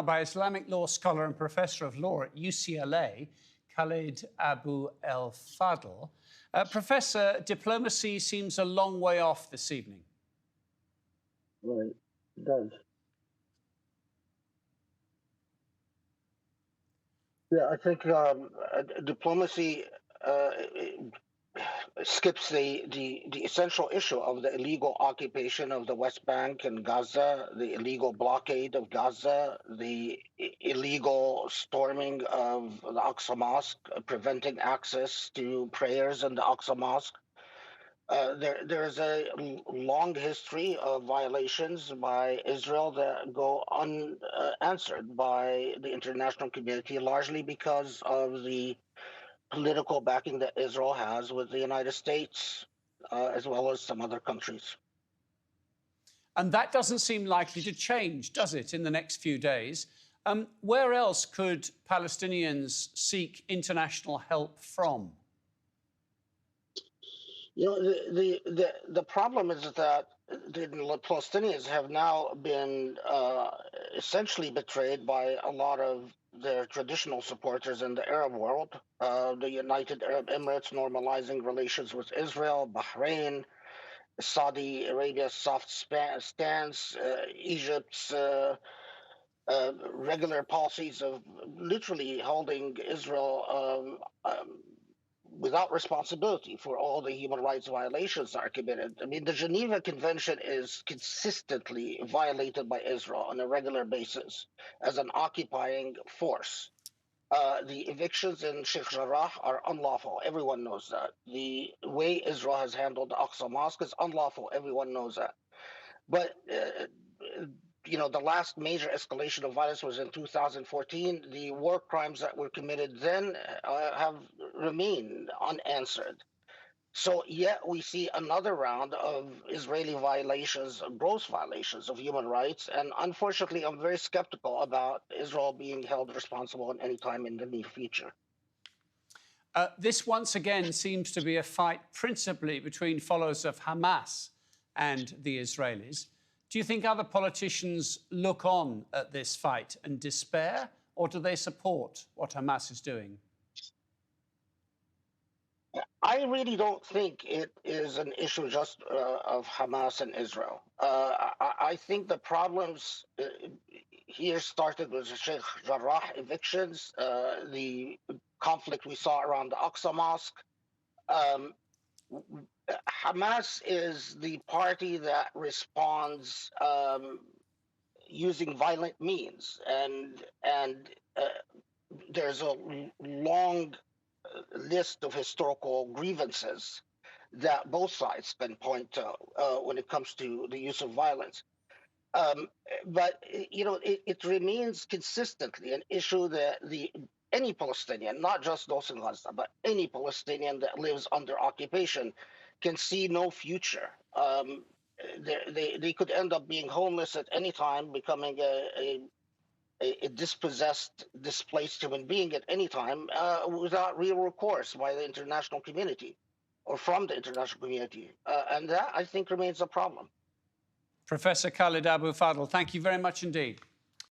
By Islamic law scholar and professor of law at UCLA, Khaled Abou El Fadl. Professor, diplomacy seems a long way off this evening. Right, it does. Yeah, I think diplomacy skips the essential issue of the illegal occupation of the West Bank and Gaza, the illegal blockade of Gaza, the illegal storming of the Aqsa Mosque, preventing access to prayers in the Aqsa Mosque. There's a long history of violations by Israel that go unanswered by the international community, largely because of the political backing that Israel has with the United States, as well as some other countries. And that doesn't seem likely to change, does it, in the next few days? Where else could Palestinians seek international help from? You know, the problem is that the Palestinians have now been essentially betrayed by a lot of their traditional supporters in the Arab world. The United Arab Emirates normalizing relations with Israel, Bahrain, Saudi Arabia's soft stance, Egypt's regular policies of literally holding Israel without responsibility for all the human rights violations that are committed. I mean, the Geneva Convention is consistently violated by Israel on a regular basis as an occupying force. The evictions in Sheikh Jarrah are unlawful. Everyone knows that. The way Israel has handled the Aqsa Mosque is unlawful. Everyone knows that. But the last major escalation of violence was in 2014. The war crimes that were committed then have remained unanswered. So yet we see another round of Israeli violations, gross violations of human rights. And unfortunately, I'm very skeptical about Israel being held responsible at any time in the near future. This once again seems to be a fight principally between followers of Hamas and the Israelis. Do you think other politicians look on at this fight and despair, or do they support what Hamas is doing? I really don't think it is an issue just of Hamas and Israel. I think the problems here started with the Sheikh Jarrah evictions, the conflict we saw around the Aqsa Mosque. Hamas is the party that responds using violent means, and there's a long list of historical grievances that both sides can point to when it comes to the use of violence. But it remains consistently an issue that any Palestinian, not just those in Gaza, but any Palestinian that lives under occupation, can see no future. They could end up being homeless at any time, becoming a dispossessed, displaced human being at any time without real recourse by the international community or from the international community. And that, I think, remains a problem. Professor Khaled Abou Fadl, thank you very much indeed.